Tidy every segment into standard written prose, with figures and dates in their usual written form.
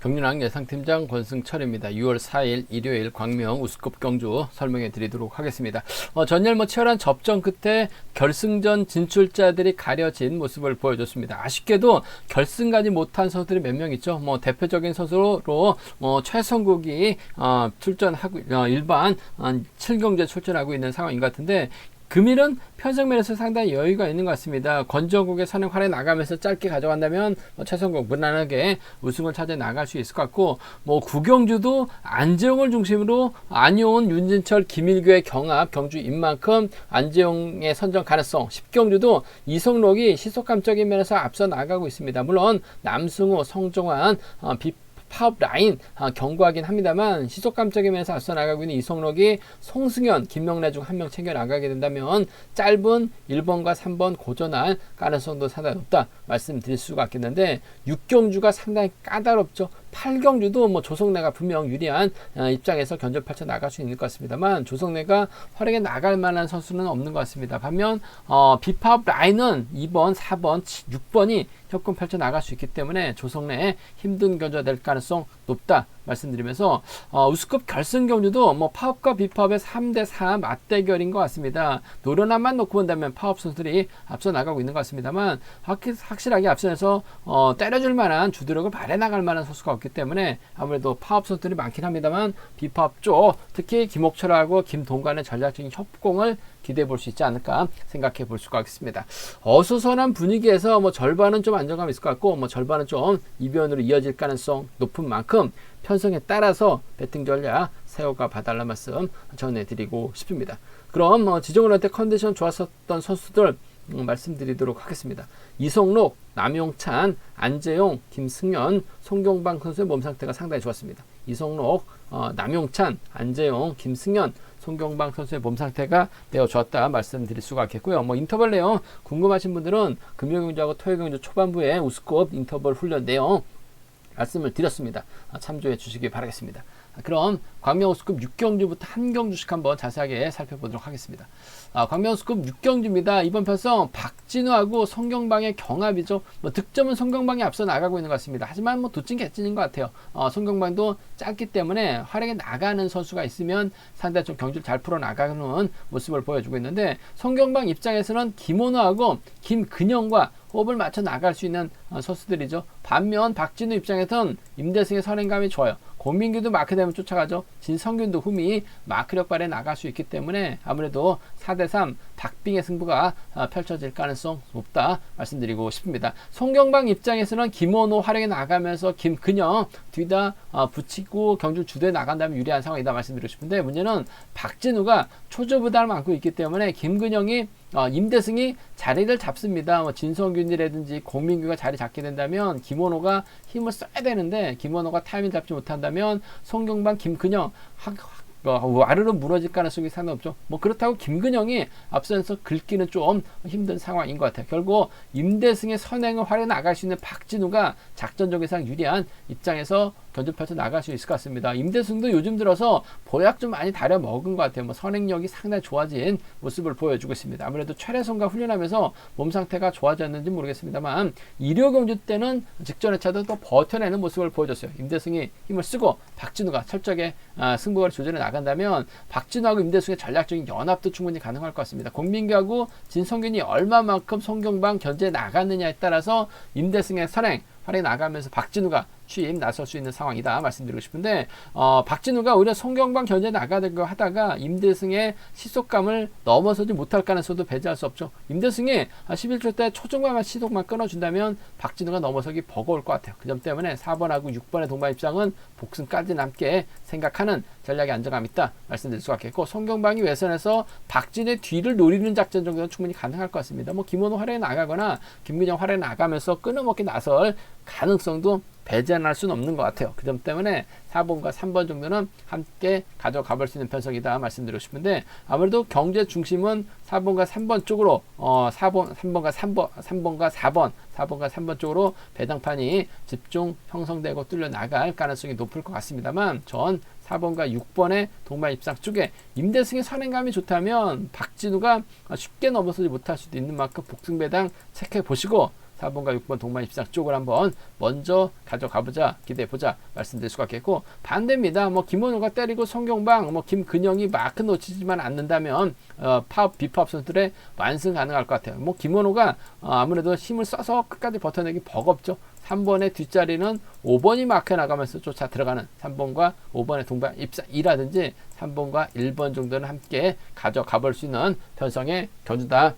경륜왕 예상팀장 권승철입니다. 6월 4일 일요일 광명 우스컵 경주 설명해 드리도록 하겠습니다. 전일 치열한 접전 끝에 결승전 진출자들이 가려진 모습을 보여줬습니다. 아쉽게도 결승 가지 못한 선수들이 몇 명 있죠. 대표적인 선수로 최성국이 출전하고 일반 7경주에 출전하고 있는 상황인 것 같은데, 금일은 편성면에서 상당히 여유가 있는 것 같습니다. 권정국의 선행 활에 나가면서 짧게 가져간다면 최성국 무난하게 우승을 찾아 나갈 수 있을 것 같고, 구경주도 안재홍을 중심으로 안효은, 윤진철, 김일규의 경합 경주인 만큼 안재홍의 선정 가능성, 10경주도 이성록이 시속감적인 면에서 앞서 나가고 있습니다. 물론 남승우, 성종환, 파업 라인 경고하긴 합니다만, 시속감적인 면에서 앞서 나가고 있는 이성록이 송승현, 김명래 중 한 명 챙겨 나가게 된다면 짧은 1번과 3번 고전할 가능성도 상당히 높다 말씀드릴 수가 있겠는데, 6경주가 상당히 까다롭죠. 8경주도 조성래가 분명 유리한 입장에서 견적 펼쳐 나갈 수 있는 것 같습니다만, 조성래가 활약에 나갈 만한 선수는 없는 것 같습니다. 반면 비파업 라인은 2번, 4번, 6번이 협공 펼쳐 나갈 수 있기 때문에 조성래의 힘든 견주가 될 가능성 높다 말씀드리면서, 우스컵 결승 경주도 파업과 비파업의 3대4 맞대결인 것 같습니다. 노련함만 놓고 본다면 파업 선수들이 앞서 나가고 있는 것 같습니다만, 확실하게 앞선에서 때려줄 만한 주도력을 발휘해 나갈 만한 선수가 없기 때문에 아무래도 파업 선수들이 많긴 합니다만, 비파업 쪽 특히 김옥철하고 김동관의 전략적인 협공을 기대해 볼 수 있지 않을까 생각해 볼 수가 있습니다. 어수선한 분위기에서 절반은 좀 안정감이 있을 것 같고, 절반은 좀 이변으로 이어질 가능성 높은 만큼 편성에 따라서 배팅 전략 세워가 봐달라 말씀 전해드리고 싶습니다. 그럼 지정을 할 때 컨디션 좋았었던 선수들 말씀드리도록 하겠습니다. 이성록, 남용찬, 안재용, 김승현, 송경방 선수의 몸 상태가 상당히 좋았습니다. 이성록, 남용찬, 안재용, 김승현, 송경방 선수의 몸 상태가 매우 좋았다 말씀드릴 수가 있겠고요. 인터벌 내용 궁금하신 분들은 금요경주하고 토요경주 초반부에 우스컵 인터벌 훈련 내용 말씀을 드렸습니다. 참조해 주시기 바라겠습니다. 그럼 광명 우스컵 6경주부터 한 경주씩 한번 자세하게 살펴보도록 하겠습니다. 광명 우스컵 6경주입니다. 이번 편성 박진우하고 송경방의 경합이죠. 득점은 송경방이 앞서 나가고 있는 것 같습니다. 하지만 도찐 개찐인 것 같아요. 송경방도 짧기 때문에 활약에 나가는 선수가 있으면 상당히 좀 경주를 잘 풀어 나가는 모습을 보여주고 있는데, 송경방 입장에서는 김원호하고 김근영과 호흡을 맞춰 나갈 수 있는 선수들이죠. 반면 박진우 입장에서는 임대승의 선행감이 좋아요. 공민규도 마크되면 쫓아가죠. 진성균도 흠이 마크력 발에 나갈 수 있기 때문에 아무래도 4대3 박빙의 승부가 펼쳐질 가능성 높다 말씀드리고 싶습니다. 송경방 입장에서는 김원호 활약에 나가면서 김근영 뒤다 붙이고 경주 주도에 나간다면 유리한 상황이다 말씀드리고 싶은데, 문제는 박진우가 초조부담을 안고 있기 때문에 김근영이 임대승이 자리를 잡습니다. 진성균이라든지 공민규가 자리 잡게 된다면 김원호가 힘을 써야 되는데, 김원호가 타이밍 잡지 못한다면 송경방, 김근영 와르르 무너질 가능성이 상당히 없죠. 그렇다고 김근영이 앞서서 긁기는 좀 힘든 상황인 것 같아요. 결국 임대승의 선행을 활용해 나갈 수 있는 박진우가 작전적이상 유리한 입장에서 견주 펼쳐 나갈 수 있을 것 같습니다. 임대승도 요즘 들어서 보약 좀 많이 다려 먹은 것 같아요. 선행력이 상당히 좋아진 모습을 보여주고 있습니다. 아무래도 최래선과 훈련하면서 몸 상태가 좋아졌는지 모르겠습니다만, 일요경주 때는 직전에 차도 또 버텨내는 모습을 보여줬어요. 임대승이 힘을 쓰고 박진우가 철저하게 승부를 조절해 나간다면 박진우하고 임대승의 전략적인 연합도 충분히 가능할 것 같습니다. 공민규하고 진성균이 얼마만큼 송경방 견제해 나갔느냐에 따라서 임대승의 선행 활에 나가면서 박진우가 취임 나설 수 있는 상황이다 말씀드리고 싶은데, 박진우가 오히려 송경방 견제 나가려고 하다가 임대승의 시속감을 넘어서지 못할 가능성도 배제할 수 없죠. 임대승이 11초 때 초중반만 시속만 끊어준다면 박진우가 넘어서기 버거울 것 같아요. 그 점 때문에 4번하고 6번의 동반 입장은 복승까지 남게 생각하는 전략의 안정감 있다 말씀드릴 수가 있겠고, 송경방이 외선에서 박진우의 뒤를 노리는 작전 정도는 충분히 가능할 것 같습니다. 김원호 활약에 나가거나 김근영 활약에 나가면서 끊어먹기 나설 가능성도 배제할 수는 없는 것 같아요. 그 점 때문에 4번과 3번 정도는 함께 가져가 볼 수 있는 편성이다 말씀드리고 싶은데, 아무래도 경제 중심은 4번과 3번 쪽으로 3번과 4번 쪽으로 배당판이 집중 형성되고 뚫려 나갈 가능성이 높을 것 같습니다만, 전 4번과 6번의 동반 입상 쪽에 임대승의 선행감이 좋다면 박진우가 쉽게 넘어서지 못할 수도 있는 만큼 복승배당 체크해 보시고, 4번과 6번 동반 입상 쪽을 한번 먼저 가져가보자, 기대해보자 말씀드릴 수가 있겠고, 반대입니다. 뭐 김원호가 때리고 송경방, 뭐 김근영이 마크 놓치지만 않는다면 파업 비파업 선수들의 완승 가능할 것 같아요. 뭐 김원호가 아무래도 힘을 써서 끝까지 버텨내기 버겁죠. 3번의 뒷자리는 5번이 마크에 나가면서 쫓아 들어가는 3번과 5번의 동반 입상이라든지 3번과 1번 정도는 함께 가져가 볼 수 있는 편성의 견주다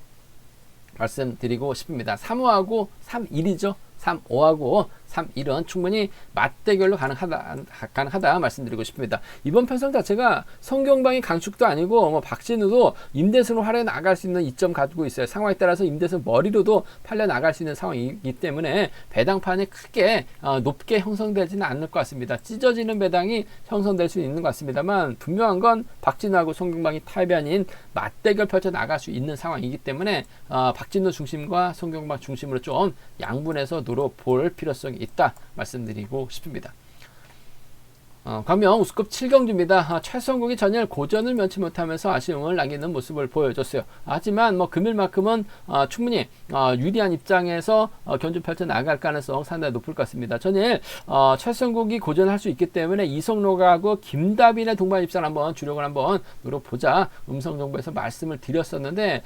말씀드리고 싶습니다. 3호하고 3-1이죠. 3-5하고 3-1은 충분히 맞대결로 가능하다 말씀드리고 싶습니다. 이번 편성 자체가 송경방이 강축도 아니고 뭐 박진우도 임대승으로 활에 나갈 수 있는 이점 가지고 있어요. 상황에 따라서 임대승 머리로도 팔려 나갈 수 있는 상황이기 때문에 배당판이 크게 높게 형성되지는 않을 것 같습니다. 찢어지는 배당이 형성될 수 있는 것 같습니다만, 분명한 건 박진우하고 송경방이 타협이 아닌 맞대결 펼쳐 나갈 수 있는 상황이기 때문에 박진우 중심과 송경방 중심으로 좀 양분해서 노려볼 필요성이 있다 말씀드리고 싶습니다. 광명 우승급 7경주입니다. 최성국이 전일 고전을 면치 못하면서 아쉬움을 남기는 모습을 보여줬어요. 하지만 뭐 금일만큼은 충분히 유리한 입장에서 견주 펼쳐 나갈 가능성 상당히 높을 것 같습니다. 전일 최성국이 고전할 수 있기 때문에 이성록하고 김다빈의 동반 입상 한번 주력을 한번 노려보자 음성정보에서 말씀을 드렸었는데,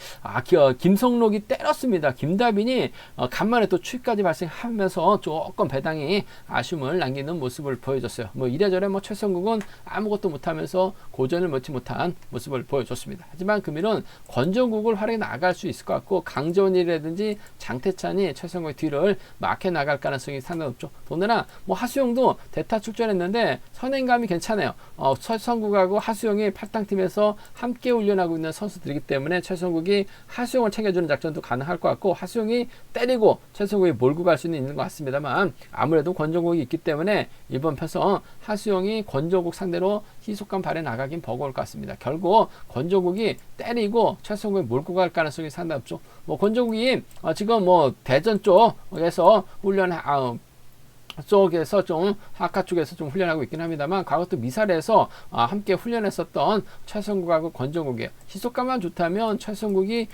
김성록이 때렸습니다. 김다빈이 간만에 또 추위까지 발생하면서 조금 배당이 아쉬움을 남기는 모습을 보여줬어요. 뭐 이래저래 뭐 최성국은 아무것도 못하면서 고전을 먹지 못한 모습을 보여줬습니다. 하지만 금일은 권정국을 활용해 나갈 수 있을 것 같고, 강전이라든지 장태찬이 최성국의 뒤를 막혀 나갈 가능성이 상당히 높죠. 더군다나 뭐 하수영도 대타 출전했는데 선행감이 괜찮아요. 최성국하고 하수영이 8당팀에서 함께 훈련하고 있는 선수들이기 때문에 최성국이 하수영을 챙겨주는 작전도 가능할 것 같고, 하수영이 때리고 최성국이 몰고 갈 수는 있는 것 같습니다만, 아무래도 권정국이 있기 때문에 이번 편성 하수영이 권정국 상대로 희속감 발휘 나가긴 버거울 것 같습니다. 결국 권정국이 때리고 최성국이 몰고 갈 가능성이 상당히 없죠. 뭐 권정국이 지금 뭐 대전 쪽에서 쪽에서 좀 하카 쪽에서 좀 훈련하고 있긴 합니다만, 과거 또 미사리에서 함께 훈련했었던 최성국하고 권정국이에요. 희속감만 좋다면 최성국이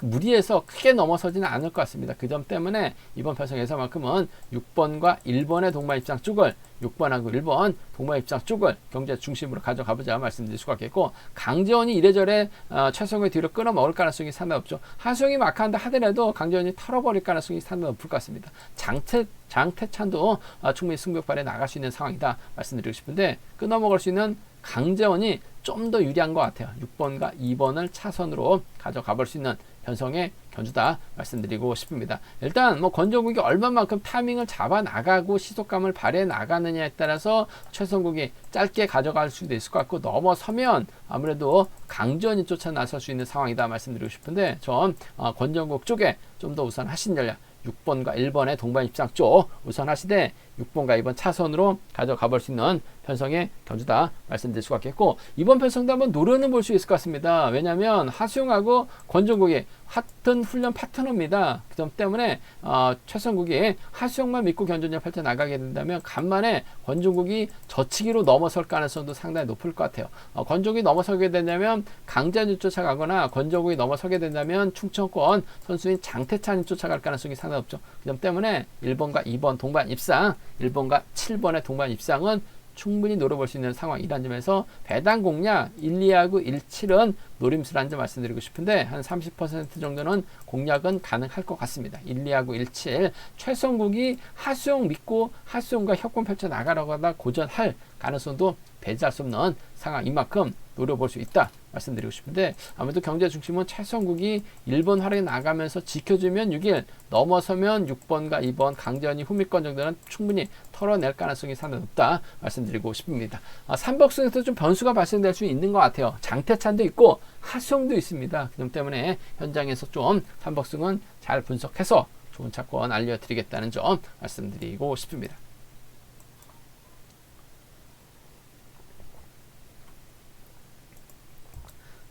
무리해서 크게 넘어서지는 않을 것 같습니다. 그 점 때문에 이번 편성에서만큼은 6번과 1번의 동반 입장 쪽을 6번하고 1번 동반 입장 쪽을 경제 중심으로 가져가보자 말씀드릴 수가 있겠고, 강재원이 이래저래 최성국의 뒤로 끊어먹을 가능성이 상당히 없죠. 하수영이 막한다 하더라도 강재원이 털어버릴 가능성이 상당히 높을 것 같습니다. 장태찬도 충분히 승격발에 나갈 수 있는 상황이다 말씀드리고 싶은데, 끊어먹을 수 있는 강재원이 좀 더 유리한 것 같아요. 6번과 2번을 차선으로 가져가 볼 수 있는 편성의 견주다 말씀드리고 싶습니다. 일단 뭐 권정국이 얼마만큼 타이밍을 잡아 나가고 시속감을 발휘해 나가느냐에 따라서 최성국이 짧게 가져갈 수도 있을 것 같고, 넘어서면 아무래도 강전이 쫓아 나설 수 있는 상황이다 말씀드리고 싶은데, 전 권정국 쪽에 좀 더 우선 하신 전략 6번과 1번의 동반 입장 쪽 우선 하시되 6번과 2번 차선으로 가져가 볼 수 있는 편성의 견주다 말씀드릴 수가 있겠고, 이번 편성도 한번 노려는 볼 수 있을 것 같습니다. 왜냐하면 하수영하고 권정국이 같은 훈련 파트너입니다. 그 점 때문에 최성국이 하수영만 믿고 견전력 펼쳐 나가게 된다면 간만에 권정국이 저치기로 넘어설 가능성도 상당히 높을 것 같아요. 권정국이 넘어서게 된다면 강자이 쫓아가거나 권정국이 넘어서게 된다면 충청권 선수인 장태찬이 쫓아갈 가능성이 상당히 높죠. 그 점 때문에 1번과 2번 동반 입상, 1번과 7번의 동반 입상은 충분히 노려볼 수 있는 상황이라는 점에서 배당 공략 1, 2하고 1, 7은 노림수라는 점 말씀드리고 싶은데, 한 30% 정도는 공략은 가능할 것 같습니다. 1, 2하고 1, 7 최성국이 하수영 믿고 하수영과 협공 펼쳐 나가려고 하다 고전할 가능성도 배제할 수 없는 상황인 만큼 노려볼 수 있다 말씀드리고 싶은데, 아무래도 경제 중심은 최성국이 1번 활약에 나가면서 지켜주면 6일, 넘어서면 6번과 2번 강전이 후미권 정도는 충분히 털어낼 가능성이 상당히 높다 말씀드리고 싶습니다. 3복승에서 좀 변수가 발생될 수 있는 것 같아요. 장태찬도 있고 하수영도 있습니다. 그 점 때문에 현장에서 좀 3복승은 잘 분석해서 좋은 차권 알려드리겠다는 점 말씀드리고 싶습니다.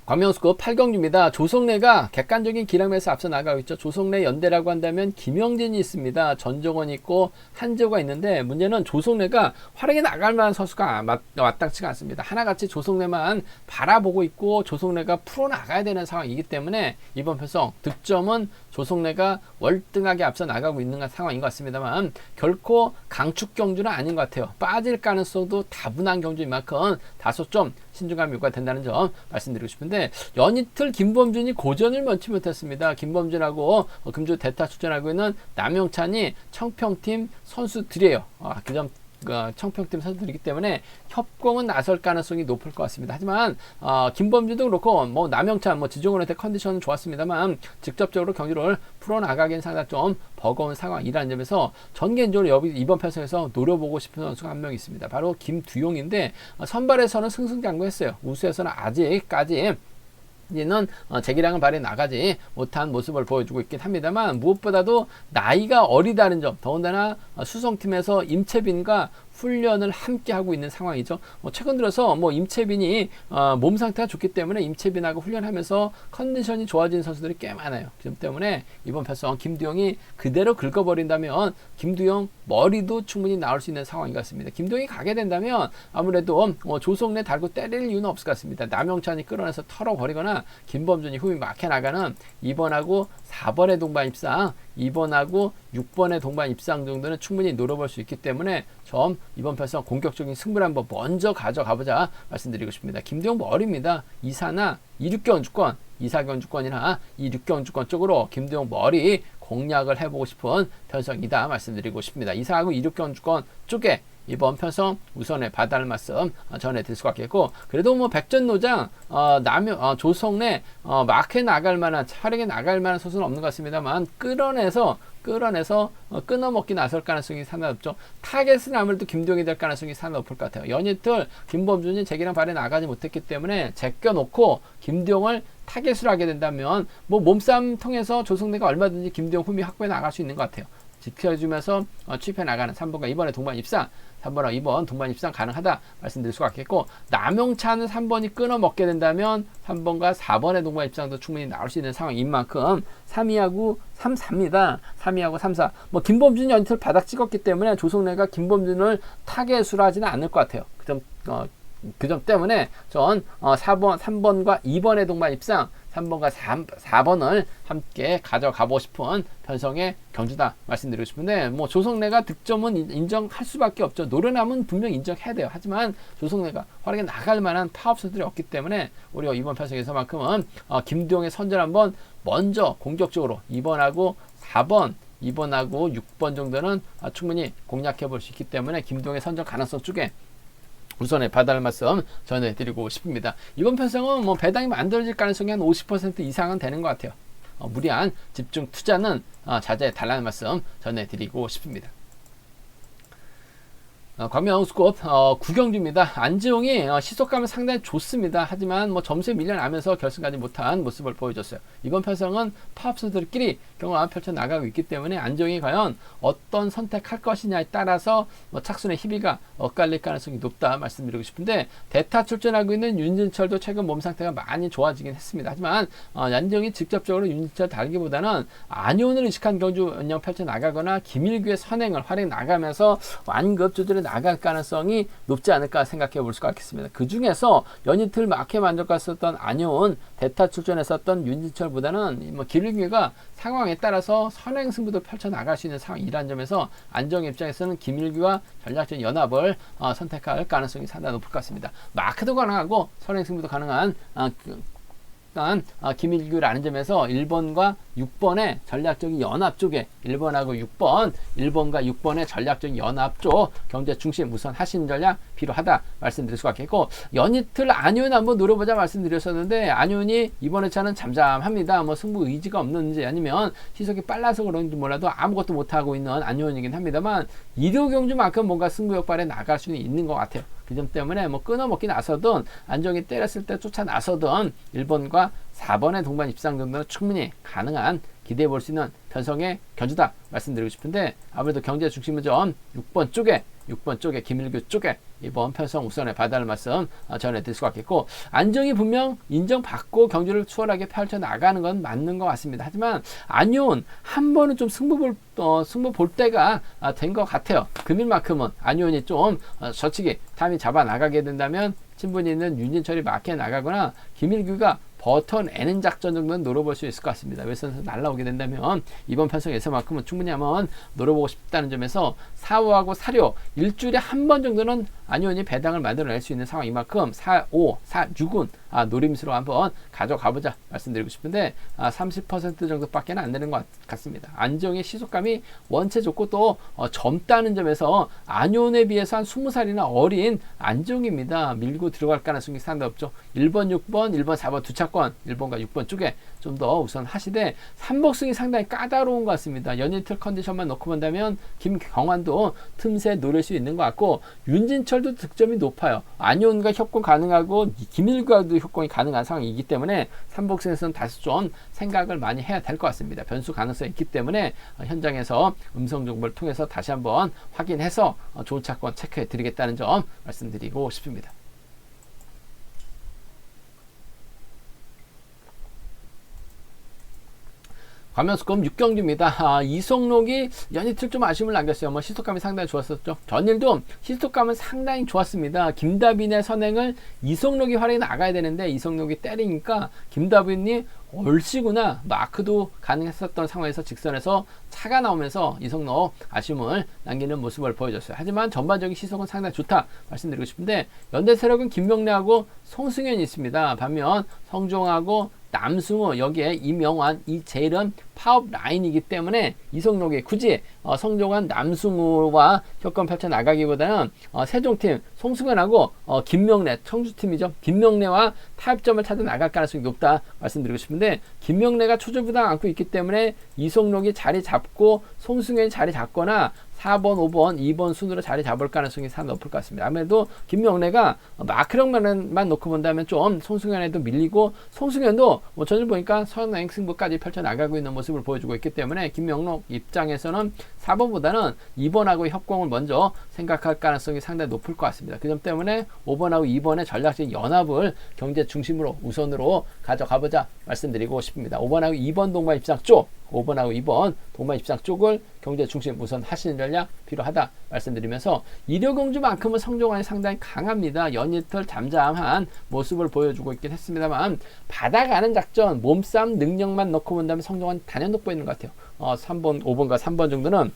광명우스컵 8경주입니다. 조성래가 객관적인 기량에서 앞서 나가고 있죠. 조성래 연대라고 한다면 김영진이 있습니다. 전정원이 있고 한재호가 있는데, 문제는 조성래가 활약에 나갈 만한 선수가 마땅치가 않습니다. 하나같이 조성래만 바라보고 있고 조성래가 풀어나가야 되는 상황이기 때문에 이번 편성 득점은 조성래가 월등하게 앞서 나가고 있는 상황인 것 같습니다만 결코 강축 경주는 아닌 것 같아요. 빠질 가능성도 다분한 경주인 만큼 다소 좀 신중함이 요구가 된다는 점 말씀드리고 싶은데, 연이틀 김범준이 고전을 면치 못했습니다. 김범준하고 금주 대타 출전하고 있는 남영찬이 청평팀 선수들이에요. 그점 청평팀 선수들이기 때문에 협공은 나설 가능성이 높을 것 같습니다. 하지만 김범준도 그렇고 뭐 남영찬, 지종원한테 컨디션은 좋았습니다만 직접적으로 경기를 풀어나가기엔 상당히 좀 버거운 상황이라는 점에서 전 개인적으로 이번 편성에서 노려보고 싶은 선수가 한 명 있습니다. 바로 김두용인데, 선발에서는 승승장구했어요. 우수에서는 아직까지 이는 재기량을 발휘 나가지 못한 모습을 보여주고 있긴 합니다만, 무엇보다도 나이가 어리다는 점, 더군다나 수성팀에서 임채빈과 훈련을 함께 하고 있는 상황이죠. 최근 들어서 임채빈이 몸 상태가 좋기 때문에 임채빈하고 훈련하면서 컨디션이 좋아진 선수들이 꽤 많아요. 그 점 때문에 이번 편성 김두영이 그대로 긁어버린다면 김두영 머리도 충분히 나올 수 있는 상황인 것 같습니다. 김두영이 가게 된다면 아무래도 조성래 달고 때릴 이유는 없을 것 같습니다. 남영찬이 끌어내서 털어버리거나 김범준이 후위 막혀나가는 2번하고 4번의 동반 입상, 2번하고 6번의 동반 입상 정도는 충분히 노려볼 수 있기 때문에 이번 편성 공격적인 승부를 한번 먼저 가져가보자 말씀드리고 싶습니다. 김두영 머리입니다. 2사나 2,6경주권, 2,4경주권이나 2,6경주권 쪽으로 김두영 머리 공략을 해보고 싶은 편성이다 말씀드리고 싶습니다. 2사하고 2,6경주권 쪽에 이번 편성 우선의 바다를 말씀 전해드릴 수가 있겠고, 그래도 백전노장 조성래 마크에 나갈 만한, 촬영에 나갈 만한 선수는 없는 것 같습니다만 끌어내서 끊어먹기 나설 가능성이 상당히 높죠. 타겟은 아무래도 김동이 될 가능성이 상당히 높을 것 같아요. 연이틀 김범준이 재기량 발휘 나가지 못했기 때문에 제껴놓고 김동을 타겟으로 하게 된다면 몸싸움 통해서 조성래가 얼마든지 김동 후미 확보해 나갈 수 있는 것 같아요. 지켜주면서 취입해 나가는 3번과 2번의 동반 입상, 3번과 2번 동반 입상 가능하다 말씀드릴 수가 있겠고, 남영찬은 3번이 끊어먹게 된다면 3번과 4번의 동반 입상도 충분히 나올 수 있는 상황인 만큼 3위하고 3, 4입니다. 3위하고 3, 4. 김범준이 연이틀 바닥 찍었기 때문에 조성래가 김범준을 타겟으로 하지는 않을 것 같아요. 그 점 때문에 전 3번과 2번의 동반 입상, 3번과 4번을 함께 가져가고 싶은 편성의 경주다 말씀드리고 싶은데, 조성래가 득점은 인정할 수밖에 없죠. 노련함은 분명 인정해야 돼요. 하지만 조성래가 활약에 나갈 만한 파업선들이 없기 때문에 우리가 이번 편성에서만큼은 김두영의 선전 한번 먼저 공격적으로 2번하고 4번, 2번하고 6번 정도는 충분히 공략해 볼 수 있기 때문에 김두영의 선전 가능성 쪽에 우선의 바다를 말씀 전해드리고 싶습니다. 이번 편성은 배당이 만들어질 가능성이 한 50% 이상은 되는 것 같아요. 무리한 집중 투자는 자제해 달라는 말씀 전해드리고 싶습니다. 광명 스콥 9경주입니다. 안지용이 시속감은 상당히 좋습니다. 하지만 점수에 밀려나면서 결승까지 못한 모습을 보여줬어요. 이번 편성은 파업선수들끼리 경험을 펼쳐나가고 있기 때문에 안지용이 과연 어떤 선택할 것이냐에 따라서 착순의 희비가 엇갈릴 가능성이 높다 말씀드리고 싶은데, 대타 출전하고 있는 윤진철도 최근 몸 상태가 많이 좋아지긴 했습니다. 하지만 안지용이 직접적으로 윤진철 다르기보다는 안효은을 의식한 경주 운영 펼쳐나가거나 김일규의 선행을 활용 나가면서 완급 조절에 나갈 가능성이 높지 않을까 생각해 볼 수가 있겠습니다. 그 중에서 연이틀 마켓 만족했었던 안효은, 대타 출전했었던 윤진철보다는 김일규가 상황에 따라서 선행 승부도 펼쳐 나갈 수 있는 상황이라는 점에서 안정의 입장에서는 김일규와 전략적인 연합을 선택할 가능성이 상당히 높을 것 같습니다. 마크도 가능하고 선행 승부도 가능한 김일규라는 점에서 1번과 6번의 전략적인 연합 쪽에 1번하고 6번, 1번과 6번의 전략적인 연합 쪽 경제 중심 우선 하신 전략 필요하다 말씀드릴 수가 있겠고, 연이틀 안효은 한번 노려보자 말씀드렸었는데 안효은이 이번에 차는 잠잠합니다. 승부 의지가 없는지 아니면 시속이 빨라서 그런지 몰라도 아무것도 못하고 있는 안효은이긴 합니다만, 일요 경주만큼 뭔가 승부 역발에 나갈 수는 있는 것 같아요. 그 점 때문에 끊어먹기 나서든 안정이 때렸을 때 쫓아 나서든 1번과 4번의 동반 입상 정도는 충분히 가능한 기대해 볼 수 있는 편성의 경주다 말씀드리고 싶은데, 아무래도 경제 중심은 좀 6번 쪽에 김일규 쪽에 이번 편성 우선의 바다를 말씀 전해드릴 수가 있겠고, 안정이 분명 인정받고 경주를 수월하게 펼쳐나가는 건 맞는 것 같습니다. 하지만 안효은 한 번은 좀 승부 볼 때가 된 것 같아요. 금일만큼은 안효은이 좀 저치기 타이밍 잡아 나가게 된다면 친분이 있는 윤진철이 마크에 나가거나 김일규가 버텨내는 작전 정도는 노려볼 수 있을 것 같습니다. 외선에서 날라오게 된다면 이번 편성에서만큼은 충분히 한번 노려보고 싶다는 점에서 4호하고 4료 일주일에 한 번 정도는 안효은이 배당을 만들어낼 수 있는 상황인 만큼 4, 5, 4, 6은 노림수로 한번 가져가보자 말씀드리고 싶은데 30% 정도밖에 안 되는 것 같습니다. 안정의 시속감이 원체 좋고 또 젊다는 점에서 안효은에 비해서 한 20살이나 어린 안정입니다. 밀고 들어갈 가능성이 상당히 없죠. 1번, 6번, 1번, 4번 두 차권 1번과 6번 쪽에 좀 더 우선 하시되 삼복승이 상당히 까다로운 것 같습니다. 연이틀 컨디션만 놓고 본다면 김경환도 틈새 노릴 수 있는 것 같고 윤진철도 득점이 높아요. 안효은과 협공 가능하고 김일과도 협공이 가능한 상황이기 때문에 삼복승에서는 다시 좀 생각을 많이 해야 될 것 같습니다. 변수 가능성이 있기 때문에 현장에서 음성 정보를 통해서 다시 한번 확인해서 좋은 차권 체크해 드리겠다는 점 말씀드리고 싶습니다. 과면수급 6경주입니다. 이성록이 연이틀 좀 아쉬움을 남겼어요. 시속감이 상당히 좋았었죠. 전일도 시속감은 상당히 좋았습니다. 김다빈의 선행을 이성록이 활용해 나가야 되는데 이성록이 때리니까 김다빈이 얼씨구나 마크도 가능했었던 상황에서 직선에서 차가 나오면서 이성록 아쉬움을 남기는 모습을 보여줬어요. 하지만 전반적인 시속은 상당히 좋다 말씀드리고 싶은데 연대세력은 김명래하고 송승현이 있습니다. 반면 성종하고 남승우 여기에 이명환 이재일은 파업 라인이기 때문에 이성록이 굳이 성종환 남승우와 협권 펼쳐 나가기보다는 세종팀 송승현하고 김명래 청주팀이죠. 김명래와 타협점을 찾아 나갈 가능성이 높다 말씀드리고 싶은데 김명래가 초조부담 안고 있기 때문에 이성록이 자리 잡고 송승현이 자리 잡거나 4번, 5번, 2번 순으로 자리 잡을 가능성이 상당히 높을 것 같습니다. 아무래도 김명래가 마크력만 놓고 본다면 좀 송승현에도 밀리고 송승현도 전일 보니까 선행 승부까지 펼쳐나가고 있는 모습을 보여주고 있기 때문에 김명록 입장에서는 4번보다는 2번하고 협공을 먼저 생각할 가능성이 상당히 높을 것 같습니다. 그 점 때문에 5번하고 2번의 전략적인 연합을 경제 중심으로 우선으로 가져가보자 말씀드리고 싶습니다. 5번하고 2번 동반 입장 쪽 5번하고 2번 동반 입장 쪽을 경제 중심 우선 하시는 전략 필요하다 말씀드리면서 일요공주만큼은 성종환이 상당히 강합니다. 연이틀 잠잠한 모습을 보여주고 있긴 했습니다만 받아가는 작전 몸싸움 능력만 넣고 본다면 성종환이 단연 돋보이는 있는 것 같아요. 3번, 5번과 3번 정도는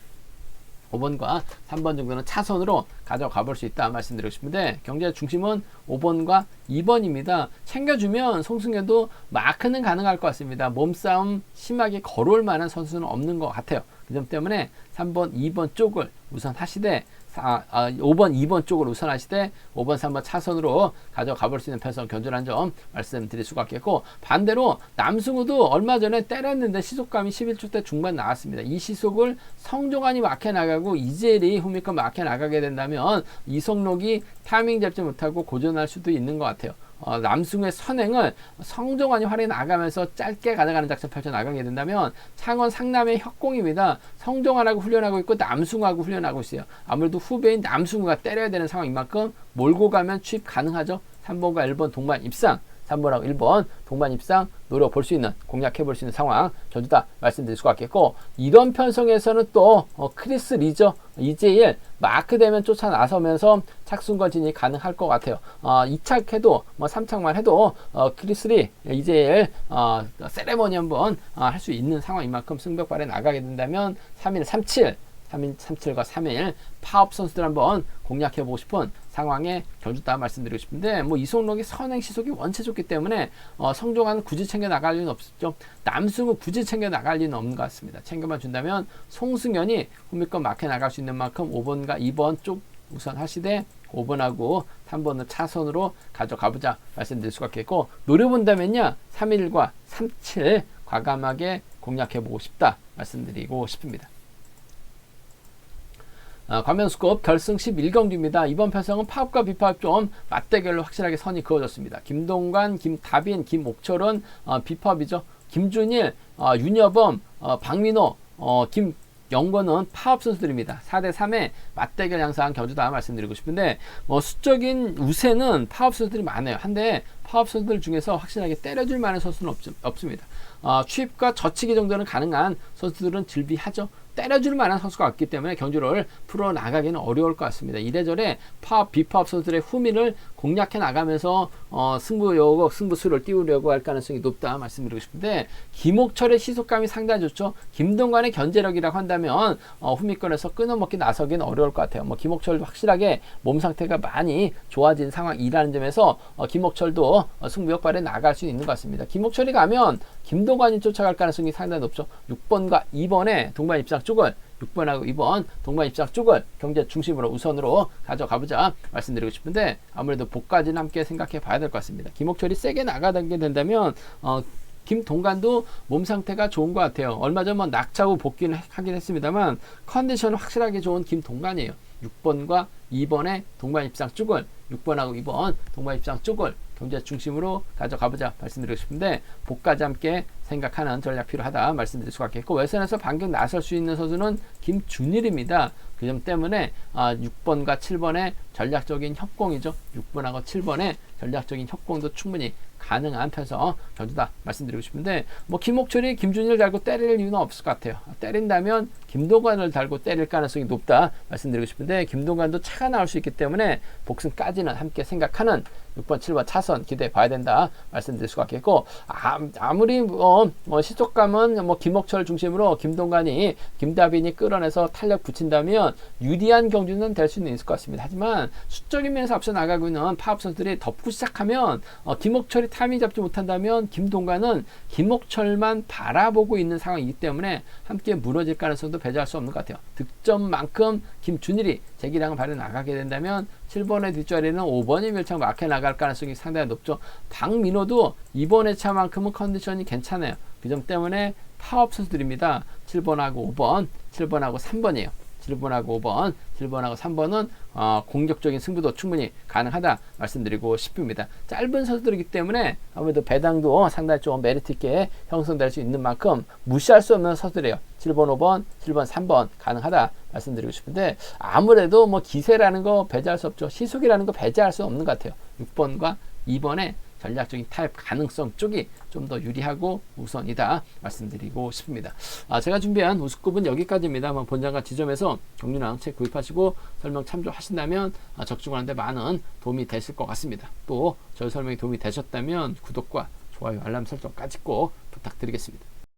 5번과 3번 정도는 차선으로 가져가 볼 수 있다 말씀드리고 싶은데 경제 중심은 5번과 2번입니다. 챙겨주면 송승현도 마크는 가능할 것 같습니다. 몸싸움 심하게 걸어올 만한 선수는 없는 것 같아요. 그 점 때문에 3번, 2번 쪽을 우선 하시되 5번, 2번 쪽을 우선하시되 5번, 3번 차선으로 가져가 볼 수 있는 편성 견준한 점 말씀드릴 수가 있겠고 반대로 남승우도 얼마 전에 때렸는데 시속감이 11초대 중반 나왔습니다. 이 시속을 성종환이 막혀 나가고 이재일이 후미권 막혀 나가게 된다면 이성록이 타이밍 잡지 못하고 고전할 수도 있는 것 같아요. 남승우의 선행을 성종환이 활용해 나가면서 짧게 가져가는 작전 펼쳐 나가게 된다면 창원 상남의 협공입니다. 성종환하고 훈련하고 있고 남승우하고 훈련하고 있어요. 아무래도 후배인 남승우가 때려야 되는 상황인 만큼 몰고 가면 취입 가능하죠. 3번과 1번 동반 입상 3번하고 1번 동반 입상 노려볼 수 있는 공략해 볼 수 있는 상황 전주다 말씀드릴 수가 있겠고 이런 편성에서는 또 크리스 리저 이재일 마크 되면 쫓아 나서면서 착순과 진이 가능할 것 같아요. 2착 해도 3착만 해도 크리스 리 이재일 세레머니 한번 할 수 있는 상황인 만큼 승벽발에 나가게 된다면 3일 37 3.7과 3일 파업 선수들 한번 공략해보고 싶은 상황에 경주다 말씀드리고 싶은데 이성록이 선행 시속이 원체 좋기 때문에 성종환은 굳이 챙겨 나갈 리는 없죠. 남승우 굳이 챙겨 나갈 리는 없는 것 같습니다. 챙겨만 준다면 송승현이 후미권 막혀 나갈 수 있는 만큼 5번과 2번 쪽 우선 하시되 5번하고 3번을 차선으로 가져가보자 말씀드릴 수가 있겠고 노려본다면요 3.1과 3.7 과감하게 공략해보고 싶다 말씀드리고 싶습니다. 과면수급 결승 11경기입니다. 이번 편성은 파업과 비파업 좀 맞대결로 확실하게 선이 그어졌습니다. 김동관, 김다빈, 김옥철은 비파업이죠. 김준일, 윤여범, 박민호, 김영권은 파업 선수들입니다. 4대3의 맞대결 양상 경주다 말씀드리고 싶은데 수적인 우세는 파업 선수들이 많아요. 한데 파업 선수들 중에서 확실하게 때려줄 만한 선수는 없습니다. 취입과 젖히기 정도는 가능한 선수들은 즐비하죠. 때려줄 만한 선수가 없기 때문에 경주를 풀어나가기는 어려울 것 같습니다. 이래저래 파업, 비파업 선수들의 후미를 공략해 나가면서 승부수를 띄우려고 할 가능성이 높다 말씀드리고 싶은데, 김옥철의 시속감이 상당히 좋죠. 김동관의 견제력이라고 한다면 후미권에서 끊어먹기 나서기는 어려울 것 같아요. 김옥철도 확실하게 몸 상태가 많이 좋아진 상황이라는 점에서 김옥철도 승부역발에 나갈 수 있는 것 같습니다. 김옥철이 가면 김동관이 쫓아갈 가능성이 상당히 높죠. 6번과 2번의 동반 입장 쪽을, 6번하고 2번 동반 입장 쪽을 경제 중심으로 우선으로 가져가보자 말씀드리고 싶은데, 아무래도 복까지는 함께 생각해 봐야 될 것 같습니다. 김옥철이 세게 나가게 된다면 김동관도 몸 상태가 좋은 것 같아요. 얼마 전 낙차후 복귀는 하긴 했습니다만 컨디션은 확실하게 좋은 김동관이에요. 6번과 2번의 동반 입장 쪽을, 6번하고 2번 동반 입장 쪽을 경제 중심으로 가져가보자 말씀드리고 싶은데, 복까지 함께 생각하는 전략 필요하다 말씀드릴 수가 있겠고, 외선에서 반격 나설 수 있는 선수는 김준일입니다. 그 점 때문에 6번과 7번의 전략적인 협공이죠. 6번하고 7번의 전략적인 협공도 충분히 가능한 편서 경주다 말씀드리고 싶은데, 김옥철이 김준일 달고 때릴 이유는 없을 것 같아요. 때린다면 김동관을 달고 때릴 가능성이 높다 말씀드리고 싶은데, 김동관도 차가 나올 수 있기 때문에 복승까지는 함께 생각하는 6번, 7번 차선 기대해 봐야 된다 말씀드릴 수가 있겠고, 아무리 시속감은 김옥철 중심으로 김동관이, 김다빈이 끌어내서 탄력 붙인다면 유리한 경주는 될 수는 있을 것 같습니다. 하지만 수적인 면에서 앞서 나가고 있는 파업 선수들이 덮고 시작하면 김옥철이 타이밍 잡지 못한다면 김동관은 김옥철만 바라보고 있는 상황이기 때문에 함께 무너질 가능성도 배제할 수 없는 것 같아요. 득점만큼 김준일이 제기량을 발휘 나가게 된다면 7번의 뒷자리는 5번이 밀착 막혀 나갈 가능성이 상당히 높죠. 박민호도 이번 회차만큼은 컨디션이 괜찮아요. 그 점 때문에 파업 선수들입니다. 7번하고 5번, 7번하고 3번이에요. 7번하고 5번, 7번하고 3번은 공격적인 승부도 충분히 가능하다 말씀드리고 싶습니다. 짧은 선수들이기 때문에 아무래도 배당도 상당히 좀 메리트 있게 형성될 수 있는 만큼 무시할 수 없는 선수들이에요. 7번, 5번, 7번, 3번 가능하다 말씀드리고 싶은데, 아무래도 기세라는 거 배제할 수 없죠. 시속이라는 거 배제할 수 없는 것 같아요. 6번과 2번의 전략적인 타협 가능성 쪽이 좀 더 유리하고 우선이다 말씀드리고 싶습니다. 제가 준비한 우스컵은 여기까지입니다. 본장과 지점에서 경륜왕 책 구입하시고 설명 참조하신다면 적중하는데 많은 도움이 되실 것 같습니다. 또 저희 설명이 도움이 되셨다면 구독과 좋아요, 알람 설정까지 꼭 부탁드리겠습니다.